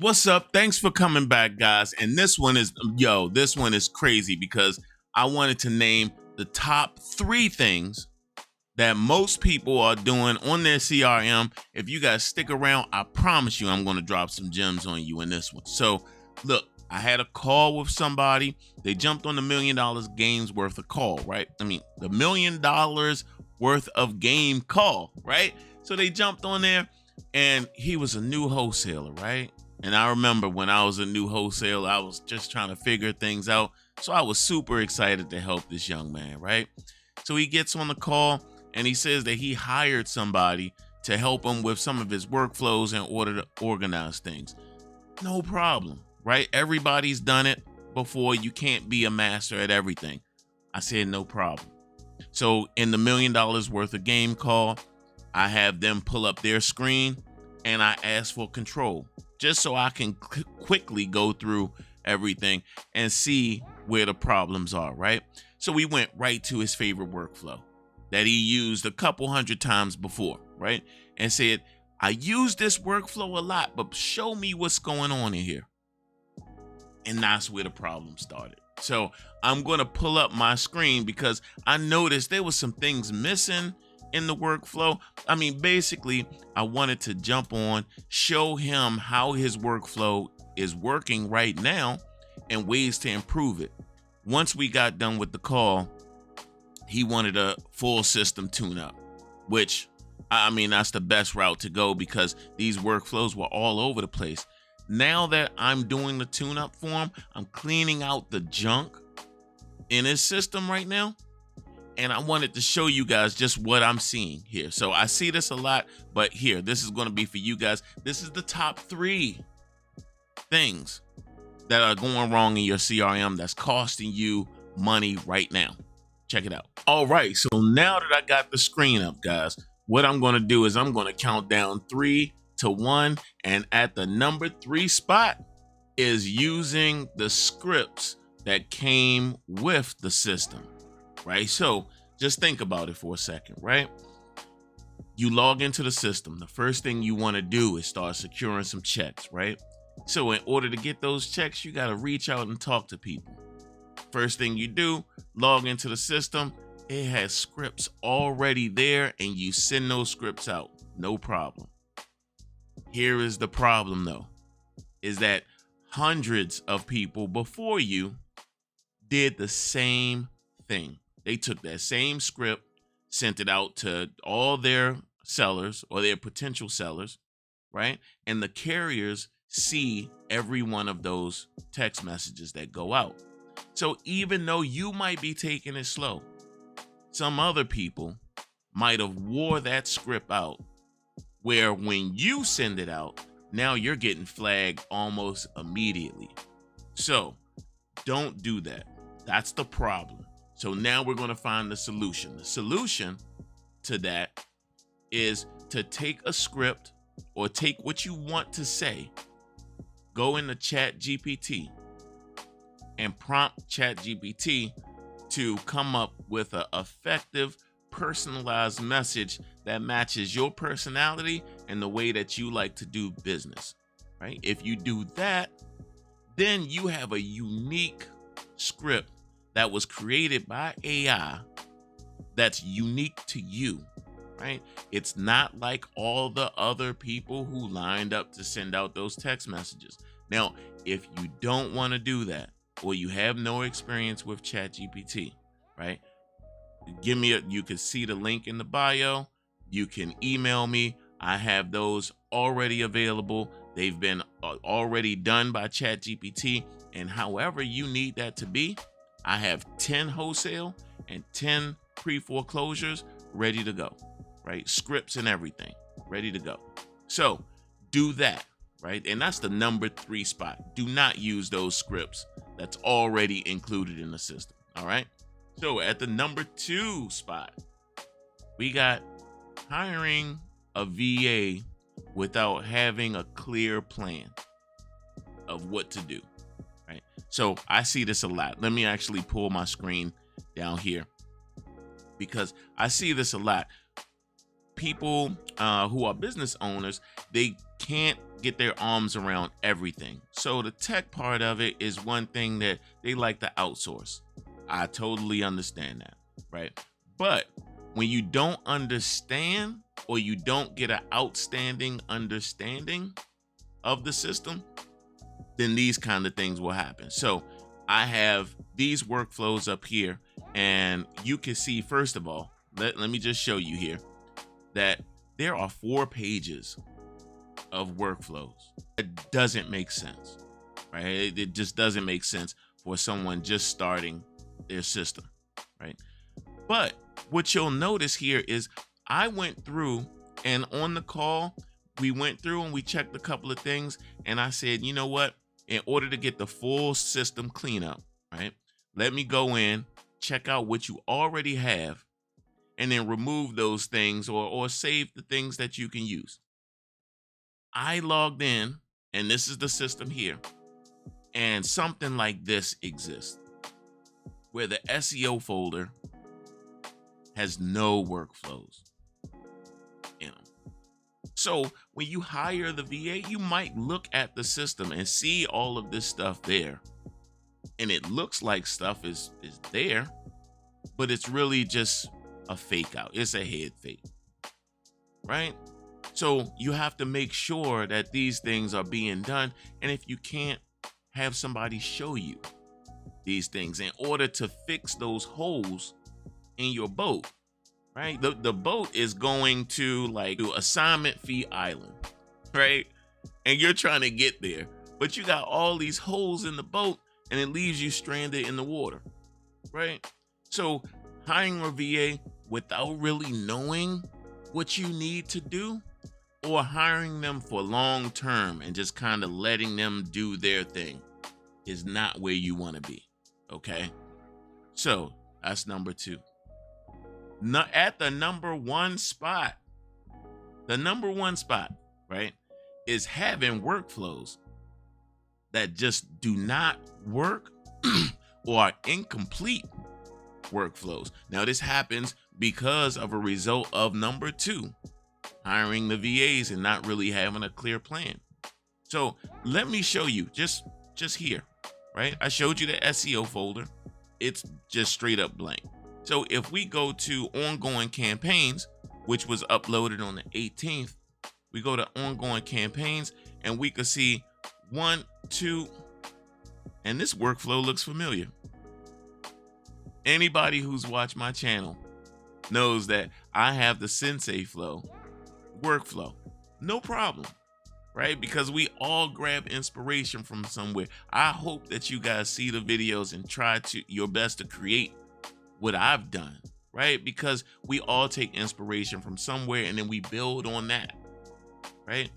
What's up? Thanks for coming back, guys. And this one is crazy because I wanted to name the top three things that most people are doing on their CRM. If you guys stick around, I promise you I'm going to drop some gems on you in this one. So, look, I had a call with somebody. They jumped on the $1 million games worth of call, right? I mean, the $1 million worth of game call, right? So they jumped on there and he was a new wholesaler, right? And I remember when I was a new wholesaler, I was just trying to figure things out. So I was super excited to help this young man, right? So he gets on the call and he says that he hired somebody to help him with some of his workflows in order to organize things. No problem, right? Everybody's done it before. You can't be a master at everything. I said, no problem. So in the $1 million worth of game call, I have them pull up their screen and I ask for control just so I can quickly go through everything and see where the problems are, right? So we went right to his favorite workflow that he used a couple hundred times before, right? And said, I use this workflow a lot, but show me what's going on in here. And that's where the problem started. So I'm going to pull up my screen because I noticed there was some things missing in the workflow. I mean, basically, I wanted to jump on, show him how his workflow is working right now and ways to improve it. Once we got done with the call, he wanted a full system tune-up, which, I mean, that's the best route to go because these workflows were all over the place. Now that I'm doing the tune-up for him, I'm cleaning out the junk in his system right now. And I wanted to show you guys just what I'm seeing here. So I see this a lot, but here, this is going to be for you guys. This is the top three things that are going wrong in your CRM that's costing you money right now. Check it out. All right, so now that I got the screen up, guys, what I'm going to do is I'm going to count down 3 to 1. And at the number 3 spot is using the scripts that came with the system. Right? So just think about it for a second, right? You log into the system. The first thing you want to do is start securing some checks, right? So in order to get those checks, you got to reach out and talk to people. First thing you do, log into the system. It has scripts already there and you send those scripts out. No problem. Here is the problem though, is that hundreds of people before you did the same thing. They took that same script, sent it out to all their sellers or their potential sellers, right? And the carriers see every one of those text messages that go out. So even though you might be taking it slow, some other people might have wore that script out where when you send it out, now you're getting flagged almost immediately. So don't do that. That's the problem. So now we're going to find the solution. The solution to that is to take a script or take what you want to say, go into ChatGPT and prompt ChatGPT to come up with an effective, personalized message that matches your personality and the way that you like to do business, right? If you do that, then you have a unique script that was created by AI that's unique to you, right? It's not like all the other people who lined up to send out those text messages. Now, if you don't want to do that or you have no experience with ChatGPT, right? You can see the link in the bio. You can email me. I have those already available. They've been already done by ChatGPT. And however you need that to be, I have 10 wholesale and 10 pre-foreclosures ready to go, right? Scripts and everything ready to go. So do that, right? And that's the number 3 spot. Do not use those scripts that's already included in the system, all right? So at the number 2 spot, we got hiring a VA without having a clear plan of what to do. Right. So I see this a lot. Let me actually pull my screen down here because I see this a lot. People who are business owners, they can't get their arms around everything. So the tech part of it is one thing that they like to outsource. I totally understand that, right? But when you don't understand, or you don't get an outstanding understanding of the system, then these kind of things will happen. So I have these workflows up here, and you can see, first of all, let me just show you here that there are 4 pages of workflows. It doesn't make sense, right? It just doesn't make sense for someone just starting their system, right? But what you'll notice here is I went through, and on the call, we went through and we checked a couple of things, and I said, you know what? In order to get the full system cleanup, right? Let me go in, check out what you already have, and then remove those things, or save the things that you can use. I logged in, and this is the system here, and something like this exists, where the SEO folder has no workflows in them. So when you hire the VA, you might look at the system and see all of this stuff there, and it looks like stuff is there, but it's really just a fake out. It's a head fake, right? So you have to make sure that these things are being done. And if you can't, have somebody show you these things in order to fix those holes in your boat, right? The boat is going to Assignment Fee Island, right? And you're trying to get there, but you got all these holes in the boat, and it leaves you stranded in the water, right? So hiring a VA without really knowing what you need to do, or hiring them for long term and just kind of letting them do their thing, is not where you want to be. Okay, so that's number 2. Not at the number 1 spot. The number 1 spot, right, is having workflows that just do not work or are incomplete workflows. Now, this happens because of a result of number 2, hiring the VAs and not really having a clear plan. So let me show you just here, right? I showed you the SEO folder. It's just straight up blank. So if we go to ongoing campaigns, which was uploaded on the 18th, we go to ongoing campaigns, and we can see 1, 2, and this workflow looks familiar. Anybody who's watched my channel knows that I have the Sensei Flow workflow. No problem, right? Because we all grab inspiration from somewhere. I hope that you guys see the videos and try your best to create what I've done, right? Because we all take inspiration from somewhere, and then we build on that, right?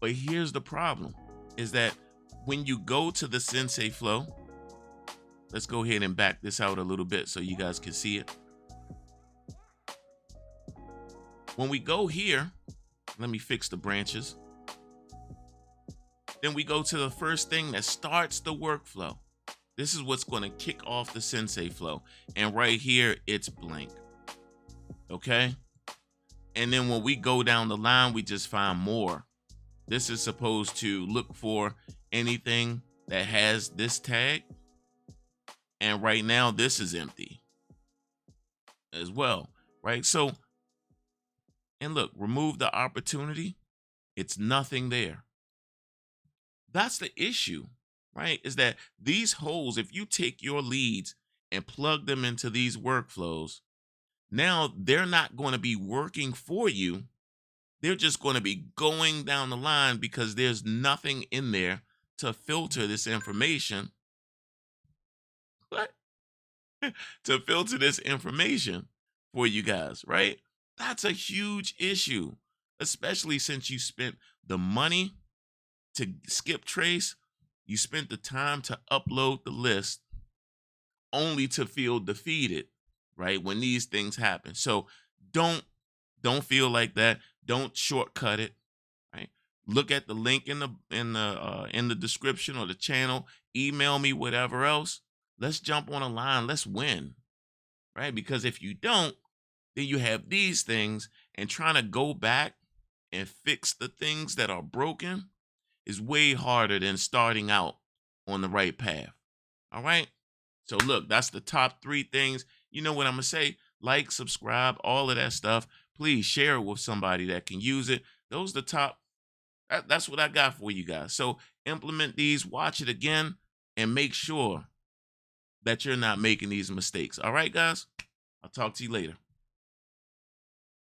But here's the problem, is that when you go to the Sensei Flow, let's go ahead and back this out a little bit so you guys can see it. When we go here, let me fix the branches. Then we go to the first thing that starts the workflow. This is what's going to kick off the Sensei Flow. And right here, it's blank. Okay? And then when we go down the line, we just find more. This is supposed to look for anything that has this tag. And right now, this is empty as well, right? So, and look, remove the opportunity. It's nothing there. That's the issue, right? Is that these holes, if you take your leads and plug them into these workflows, now they're not going to be working for you. They're just going to be going down the line because there's nothing in there to filter this information. What? To filter this information for you guys, right? That's a huge issue, especially since you spent the money to skip trace. You spent the time to upload the list only to feel defeated, right? When these things happen. So don't feel like that. Don't shortcut it, right? Look at the link in the description or the channel. Email me, whatever else. Let's jump on a line. Let's win, right? Because if you don't, then you have these things, and trying to go back and fix the things that are broken is way harder than starting out on the right path. All right. So look, that's the top 3 things. You know what I'm gonna say? Like, subscribe, all of that stuff. Please share it with somebody that can use it. Those are the top. That's what I got for you guys. So implement these, watch it again, and make sure that you're not making these mistakes. All right, guys? I'll talk to you later.